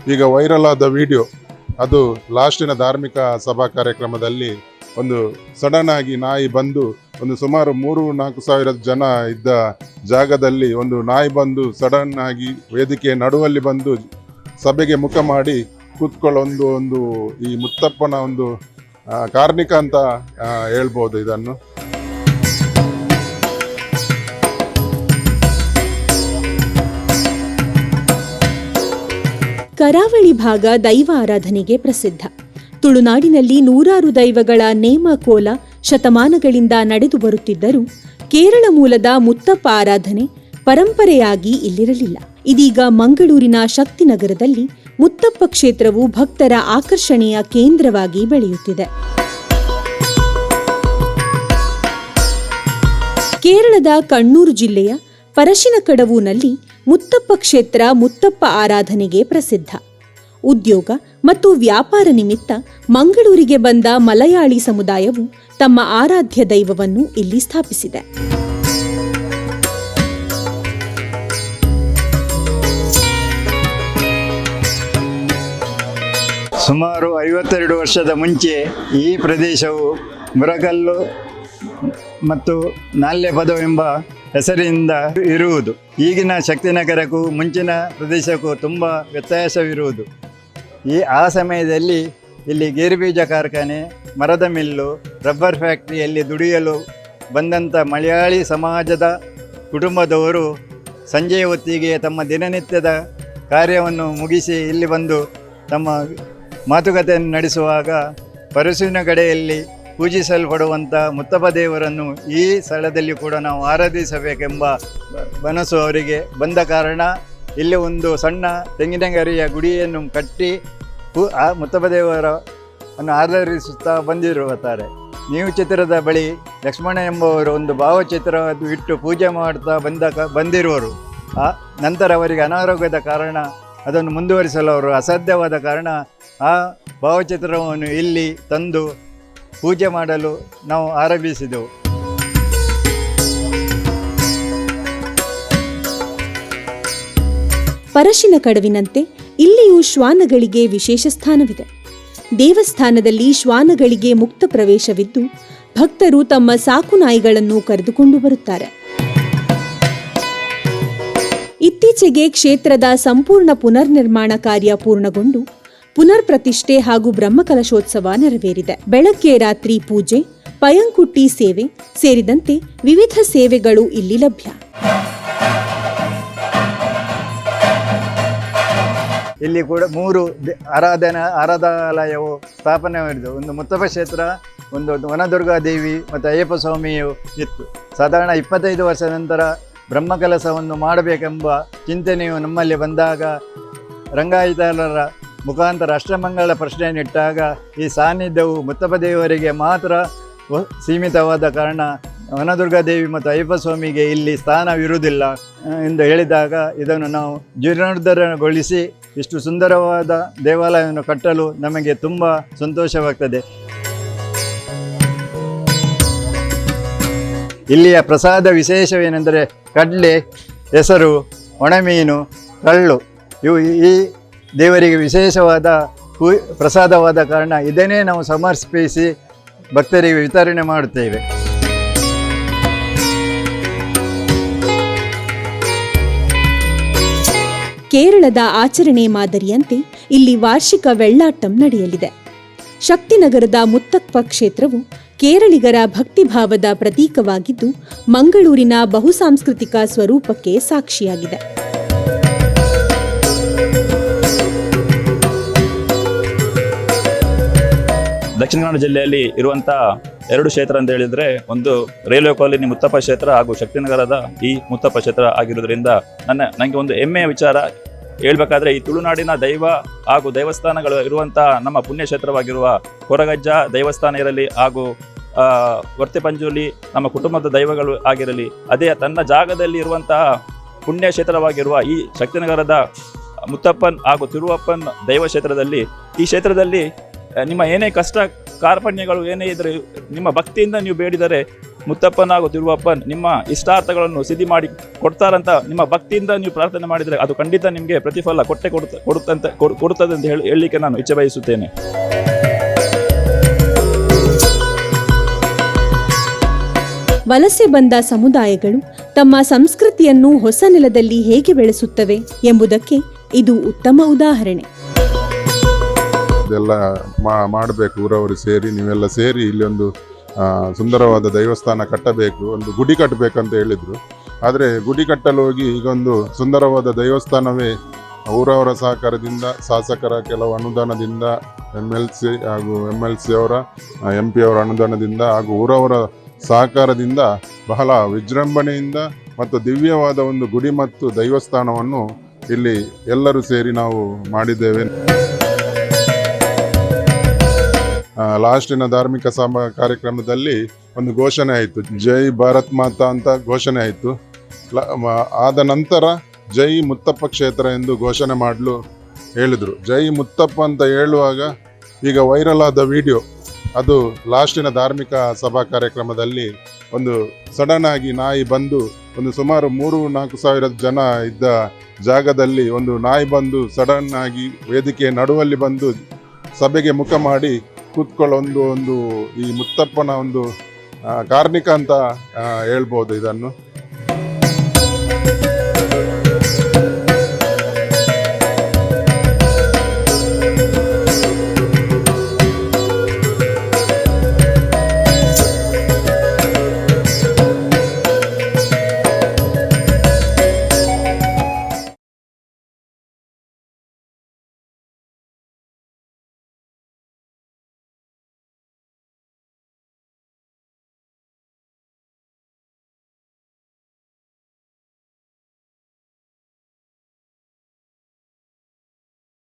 ಈಗ ವೈರಲ್ ಆದ ವಿಡಿಯೋ ಅದು ಲಾಸ್ಟಿನ ಧಾರ್ಮಿಕ ಸಭಾ ಕಾರ್ಯಕ್ರಮದಲ್ಲಿ ಒಂದು ಸಡನ್ ಆಗಿ ನಾಯಿ ಬಂದು ಒಂದು ಸುಮಾರು 3-4 ಸಾವಿರ ಜನ ಇದ್ದ ಜಾಗದಲ್ಲಿ ಒಂದು ನಾಯಿ ಬಂದು ಸಡನ್ ಆಗಿ ವೇದಿಕೆಯ ನಡುವಲ್ಲಿ ಬಂದು ಸಭೆಗೆ ಮುಖ ಮಾಡಿ ಕೂತ್ಕೊಳ್ಳೋ ಒಂದು ಈ ಮುತ್ತಪ್ಪನ ಒಂದು ಕಾರ್ಣಿಕ ಅಂತ ಹೇಳ್ಬೋದು ಇದನ್ನು. ಕರಾವಳಿ ಭಾಗ ದೈವ ಆರಾಧನೆಗೆ ಪ್ರಸಿದ್ಧ. ತುಳುನಾಡಿನಲ್ಲಿ ನೂರಾರು ದೈವಗಳ ನೇಮ ಕೋಲ ಶತಮಾನಗಳಿಂದ ನಡೆದು ಬರುತ್ತಿದ್ದರೂ ಕೇರಳ ಮೂಲದ ಮುತ್ತಪ್ಪ ಆರಾಧನೆ ಪರಂಪರೆಯಾಗಿ ಇಲ್ಲಿರಲಿಲ್ಲ. ಇದೀಗ ಮಂಗಳೂರಿನ ಶಕ್ತಿನಗರದಲ್ಲಿ ಮುತ್ತಪ್ಪ ಕ್ಷೇತ್ರವು ಭಕ್ತರ ಆಕರ್ಷಣೆಯ ಕೇಂದ್ರವಾಗಿ ಬೆಳೆಯುತ್ತಿದೆ. ಕೇರಳದ ಕಣ್ಣೂರು ಜಿಲ್ಲೆಯ ಪರಶಿನಕಡವುನಲ್ಲಿ ಮುತ್ತಪ್ಪ ಕ್ಷೇತ್ರ ಮುತ್ತಪ್ಪ ಆರಾಧನೆಗೆ ಪ್ರಸಿದ್ಧ. ಉದ್ಯೋಗ ಮತ್ತು ವ್ಯಾಪಾರ ನಿಮಿತ್ತ ಮಂಗಳೂರಿಗೆ ಬಂದ ಮಲಯಾಳಿ ಸಮುದಾಯವು ತಮ್ಮ ಆರಾಧ್ಯ ದೈವವನ್ನು ಇಲ್ಲಿ ಸ್ಥಾಪಿಸಿದೆ. ಸುಮಾರು 52 ವರ್ಷದ ಮುಂಚೆ ಈ ಪ್ರದೇಶವು ಮುರಗಲ್ಲು ಮತ್ತು ನಾಲ್ಯಪದವೆಂಬ ಹೆಸರಿನಿಂದ ಇರುವುದು. ಈಗಿನ ಶಕ್ತಿನಗರಕ್ಕೂ ಮುಂಚಿನ ಪ್ರದೇಶಕ್ಕೂ ತುಂಬ ವ್ಯತ್ಯಾಸವಿರುವುದು. ಆ ಸಮಯದಲ್ಲಿ ಇಲ್ಲಿ ಗೇರುಬೀಜ ಕಾರ್ಖಾನೆ, ಮರದ ಮಿಲ್ಲು, ರಬ್ಬರ್ ಫ್ಯಾಕ್ಟರಿಯಲ್ಲಿ ದುಡಿಯಲು ಬಂದಂಥ ಮಲಯಾಳಿ ಸಮಾಜದ ಕುಟುಂಬದವರು ಸಂಜೆಯ ಹೊತ್ತಿಗೆ ತಮ್ಮ ದಿನನಿತ್ಯದ ಕಾರ್ಯವನ್ನು ಮುಗಿಸಿ ಇಲ್ಲಿ ಬಂದು ತಮ್ಮ ಮಾತುಕತೆಯನ್ನು ನಡೆಸುವಾಗ ಪರಶುವಿನ ಕಡೆಯಲ್ಲಿ ಪೂಜಿಸಲ್ಪಡುವಂಥ ಮುತ್ತಪ್ಪ ದೇವರನ್ನು ಈ ಸ್ಥಳದಲ್ಲಿ ಕೂಡ ನಾವು ಆರಾಧಿಸಬೇಕೆಂಬ ಮನಸ್ಸು ಅವರಿಗೆ ಬಂದ ಕಾರಣ ಇಲ್ಲಿ ಒಂದು ಸಣ್ಣ ತೆಂಗಿನಗರಿಯ ಗುಡಿಯನ್ನು ಕಟ್ಟಿ ಆ ಮುತ್ತಪ್ಪ ದೇವರನ್ನು ಆರಾಧಿಸುತ್ತಾ ಬಂದಿರುತ್ತಾರೆ. ನೀವು ಚಿತ್ರದ ಬಳಿ ಲಕ್ಷ್ಮಣ ಎಂಬುವರು ಒಂದು ಭಾವಚಿತ್ರ ಇಟ್ಟು ಪೂಜೆ ಮಾಡ್ತಾ ಬಂದಿರುವರು. ನಂತರ ಅವರಿಗೆ ಅನಾರೋಗ್ಯದ ಕಾರಣ ಅದನ್ನು ಮುಂದುವರಿಸಲು ಅವರು ಅಸಾಧ್ಯವಾದ ಕಾರಣ ಆ ಭಾವಚಿತ್ರವನ್ನು ಇಲ್ಲಿ ತಂದು ಪೂಜೆ ಮಾಡಲು ನಾವು ಆರಂಭಿಸಿದೆವು. ಪರಶಿನ ಕಡವಿನಂತೆ ಇಲ್ಲಿಯೂ ಶ್ವಾನಗಳಿಗೆ ವಿಶೇಷ ಸ್ಥಾನವಿದೆ. ದೇವಸ್ಥಾನದಲ್ಲಿ ಶ್ವಾನಗಳಿಗೆ ಮುಕ್ತ ಪ್ರವೇಶವಿದ್ದು ಭಕ್ತರು ತಮ್ಮ ಸಾಕು ನಾಯಿಗಳನ್ನು ಕರೆದುಕೊಂಡು ಬರುತ್ತಾರೆ. ಇತ್ತೀಚೆಗೆ ಕ್ಷೇತ್ರದ ಸಂಪೂರ್ಣ ಪುನರ್ನಿರ್ಮಾಣ ಕಾರ್ಯ ಪೂರ್ಣಗೊಂಡು ಪುನರ್ ಪ್ರತಿಷ್ಠೆ ಹಾಗೂ ಬ್ರಹ್ಮಕಲಶೋತ್ಸವ ನೆರವೇರಿದೆ. ಬೆಳಗ್ಗೆ ರಾತ್ರಿ ಪೂಜೆ, ಪಯಂಕುಟ್ಟಿ ಸೇವೆ ಸೇರಿದಂತೆ ವಿವಿಧ ಸೇವೆಗಳು ಇಲ್ಲಿ ಲಭ್ಯ. ಇಲ್ಲಿ ಕೂಡ 3 ಆರಾಧನಾಲಯವು ಸ್ಥಾಪನೆಯಾಗಿದೆ. ಒಂದು ಮುತ್ತಪ್ಪ ಕ್ಷೇತ್ರ, ಒಂದು ವನದುರ್ಗಾದೇವಿ ಮತ್ತು ಅಯ್ಯಪ್ಪ ಸ್ವಾಮಿಯು ಇತ್ತು. ಸಾಧಾರಣ 25 ವರ್ಷದ ನಂತರ ಬ್ರಹ್ಮಕಲಶವನ್ನು ಮಾಡಬೇಕೆಂಬ ಚಿಂತನೆಯು ನಮ್ಮಲ್ಲಿ ಬಂದಾಗ ರಂಗಾಯತಾಲರ ಮುಖಾಂತರ ಅಷ್ಟಮಂಗಳ ಪ್ರಶ್ನೆಯನ್ನಿಟ್ಟಾಗ ಈ ಸಾನ್ನಿಧ್ಯವು ಮುತ್ತಪ್ಪ ದೇವರಿಗೆ ಮಾತ್ರ ಸೀಮಿತವಾದ ಕಾರಣ ವನದುರ್ಗಾದೇವಿ ಮತ್ತು ಅಯ್ಯಪ್ಪ ಸ್ವಾಮಿಗೆ ಇಲ್ಲಿ ಸ್ಥಾನವಿರುವುದಿಲ್ಲ ಎಂದು ಹೇಳಿದಾಗ ಇದನ್ನು ನಾವು ಜೀರ್ಣೋದ್ಧಾರಗೊಳಿಸಿ ಇಷ್ಟು ಸುಂದರವಾದ ದೇವಾಲಯವನ್ನು ಕಟ್ಟಲು ನಮಗೆ ತುಂಬ ಸಂತೋಷವಾಗ್ತದೆ. ಇಲ್ಲಿಯ ಪ್ರಸಾದ ವಿಶೇಷವೇನೆಂದರೆ ಕಡಲೆ, ಹೆಸರು, ಒಣಮೀನು, ಕಳ್ಳು ಇವು ಈ ದೇವರಿಗೆ ವಿಶೇಷವಾದ ಪ್ರಸಾದವಾದ ಕಾರಣ ಇದನ್ನೇ ನಾವು ಸಮರ್ಪಿಸಿ ಭಕ್ತರಿಗೆ ವಿತರಣೆ ಮಾಡುತ್ತೇವೆ. ಕೇರಳದ ಆಚರಣೆ ಮಾದರಿಯಂತೆ ಇಲ್ಲಿ ವಾರ್ಷಿಕ ವೆಳ್ಳಾಟಂ ನಡೆಯಲಿದೆ. ಶಕ್ತಿನಗರದ ಮುತ್ತಪ್ಪ ಕ್ಷೇತ್ರವು ಕೇರಳಿಗರ ಭಕ್ತಿಭಾವದ ಪ್ರತೀಕವಾಗಿದ್ದು ಮಂಗಳೂರಿನ ಬಹುಸಾಂಸ್ಕೃತಿಕ ಸ್ವರೂಪಕ್ಕೆ ಸಾಕ್ಷಿಯಾಗಿದೆ. ದಕ್ಷಿಣ ಕನ್ನಡ ಜಿಲ್ಲೆಯಲ್ಲಿ ಇರುವಂಥ 2 ಕ್ಷೇತ್ರ ಅಂತ ಹೇಳಿದರೆ, ಒಂದು ರೈಲ್ವೆ ಕಾಲೋನಿ ಮುತ್ತಪ್ಪ ಕ್ಷೇತ್ರ ಹಾಗೂ ಶಕ್ತಿನಗರದ ಈ ಮುತ್ತಪ್ಪ ಕ್ಷೇತ್ರ ಆಗಿರೋದ್ರಿಂದ ನನಗೆ ಒಂದು ಹೆಮ್ಮೆಯ ವಿಚಾರ ಹೇಳ್ಬೇಕಾದ್ರೆ, ಈ ತುಳುನಾಡಿನ ದೈವ ಹಾಗೂ ದೇವಸ್ಥಾನಗಳು ಇರುವಂಥ ನಮ್ಮ ಪುಣ್ಯಕ್ಷೇತ್ರವಾಗಿರುವ ಕೊರಗಜ್ಜ ದೇವಸ್ಥಾನ ಇರಲಿ ಹಾಗೂ ವರ್ತೆಪಂಜುಲಿ ನಮ್ಮ ಕುಟುಂಬದ ದೈವಗಳು ಆಗಿರಲಿ, ಅದೇ ತನ್ನ ಜಾಗದಲ್ಲಿ ಇರುವಂತಹ ಪುಣ್ಯಕ್ಷೇತ್ರವಾಗಿರುವ ಈ ಶಕ್ತಿನಗರದ ಮುತ್ತಪ್ಪನ್ ಹಾಗೂ ತಿರುವಪ್ಪನ್ ದೈವ ಕ್ಷೇತ್ರದಲ್ಲಿ, ಈ ಕ್ಷೇತ್ರದಲ್ಲಿ ನಿಮ್ಮ ಏನೇ ಕಷ್ಟ ಕಾರ್ಪಣ್ಯಗಳು ಏನೇ ಇದ್ದರೆ ನಿಮ್ಮ ಭಕ್ತಿಯಿಂದ ನೀವು ಬೇಡಿದರೆ ಮುತ್ತಪ್ಪನ ಹಾಗೂ ತಿರುವಪ್ಪನ್ ನಿಮ್ಮ ಇಷ್ಟಾರ್ಥಗಳನ್ನು ಸಿದ್ಧಿ ಮಾಡಿ ಕೊಡ್ತಾರಂತ ನಿಮ್ಮ ಭಕ್ತಿಯಿಂದ ನೀವು ಪ್ರಾರ್ಥನೆ ಮಾಡಿದರೆ ಅದು ಖಂಡಿತ ನಿಮಗೆ ಪ್ರತಿಫಲ ಕೊಡುತ್ತದೆ ಅಂತ ಹೇಳಲಿಕ್ಕೆ ನಾನು ಇಚ್ಛೆ ಬಯಸುತ್ತೇನೆ. ವಲಸೆ ಬಂದ ಸಮುದಾಯಗಳು ತಮ್ಮ ಸಂಸ್ಕೃತಿಯನ್ನು ಹೊಸ ನೆಲದಲ್ಲಿ ಹೇಗೆ ಬೆಳೆಸುತ್ತವೆ ಎಂಬುದಕ್ಕೆ ಇದು ಉತ್ತಮ ಉದಾಹರಣೆ. ಇದೆಲ್ಲ ಮಾಡಬೇಕು, ಊರವರು ಸೇರಿ ನೀವೆಲ್ಲ ಸೇರಿ ಇಲ್ಲಿ ಒಂದು ಸುಂದರವಾದ ದೇವಸ್ಥಾನ ಕಟ್ಟಬೇಕು, ಒಂದು ಗುಡಿ ಕಟ್ಟಬೇಕಂತ ಹೇಳಿದರು. ಆದರೆ ಗುಡಿ ಕಟ್ಟಲು ಹೋಗಿ ಈಗ ಒಂದು ಸುಂದರವಾದ ದೇವಸ್ಥಾನವೇ ಊರವರ ಸಹಕಾರದಿಂದ, ಶಾಸಕರ ಕೆಲವು ಅನುದಾನದಿಂದ, MLC ಹಾಗೂ MLC ಅವರ MP ಅವರ ಅನುದಾನದಿಂದ ಹಾಗೂ ಊರವರ ಸಹಕಾರದಿಂದ ಬಹಳ ವಿಜೃಂಭಣೆಯಿಂದ ಮತ್ತು ದಿವ್ಯವಾದ ಒಂದು ಗುಡಿ ಮತ್ತು ದೇವಸ್ಥಾನವನ್ನು ಇಲ್ಲಿ ಎಲ್ಲರೂ ಸೇರಿ ನಾವು ಮಾಡಿದ್ದೇವೆ. ಲಾಸ್ಟಿನ ಧಾರ್ಮಿಕ ಸಭಾ ಕಾರ್ಯಕ್ರಮದಲ್ಲಿ ಒಂದು ಘೋಷಣೆ ಆಯಿತು, ಜೈ ಭಾರತ್ ಮಾತಾ ಅಂತ ಘೋಷಣೆ ಆಯಿತು. ಆದ ನಂತರ ಜೈ ಮುತ್ತಪ್ಪ ಕ್ಷೇತ್ರ ಎಂದು ಘೋಷಣೆ ಮಾಡಲು ಹೇಳಿದರು. ಜೈ ಮುತ್ತಪ್ಪ ಅಂತ ಹೇಳುವಾಗ ಈಗ ವೈರಲ್ ಆದ ವಿಡಿಯೋ, ಅದು ಲಾಸ್ಟಿನ ಧಾರ್ಮಿಕ ಸಭಾ ಕಾರ್ಯಕ್ರಮದಲ್ಲಿ ಒಂದು ಸಡನ್ ಆಗಿ ನಾಯಿ ಬಂದು ಒಂದು ಸುಮಾರು 3-4 ಸಾವಿರ ಜನ ಇದ್ದ ಜಾಗದಲ್ಲಿ ಒಂದು ನಾಯಿ ಬಂದು ಸಡನ್ ಆಗಿ ವೇದಿಕೆಯ ನಡುವಲ್ಲಿ ಬಂದು ಸಭೆಗೆ ಮುಖ ಮಾಡಿ ಕೂತ್ಕೊಳ್ಳೋ ಒಂದು ಈ ಮುತ್ತಪ್ಪನ ಒಂದು ಕಾರ್ಣಿಕ ಅಂತ ಹೇಳ್ಬೋದು ಇದನ್ನು.